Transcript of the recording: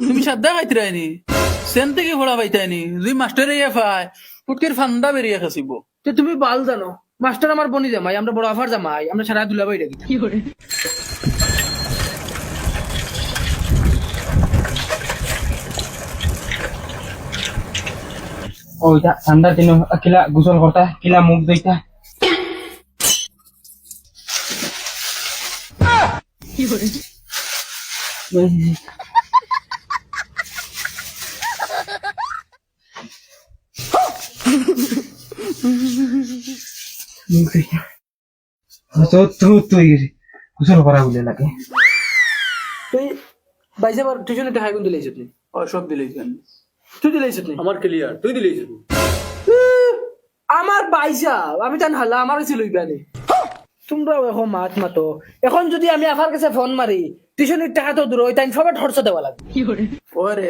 তুমি সাদ্দা খাইতে রাইনি সেন থেকে ফোড়া পাইতাইনি যদি মাস্টারে ইয়ে পায় ফুটকির ফান্দা বেরিয়ে খাসিব তো তুমি বাল জানো মাস্টার আমার বনি জামাই আমরা বড় আফার জামাই আমরা সারা দুলাভাই ডাকি ওইটা ঠান্ডার দিন কিলা গোসল করতা কিলা মুখ দইতা গোসল করা বলে লাগে তুই বাইসে আবার টিউশনে টাকা কোন দিলাইছ তুই সব দিলেছেন তুই দিলাইছ তুই আমার ক্লিয়ার তুই দিলিস আমার বাইসা আমি জান হালা আমার কাছে লইবা নে তোমরা এখন মাত মাতো এখন যদি আমি আফার কাছে ফোন মারি টিউশনের টাকা তো দূর ওই টাইম সবার খরচ দেওয়া লাগবে ওরে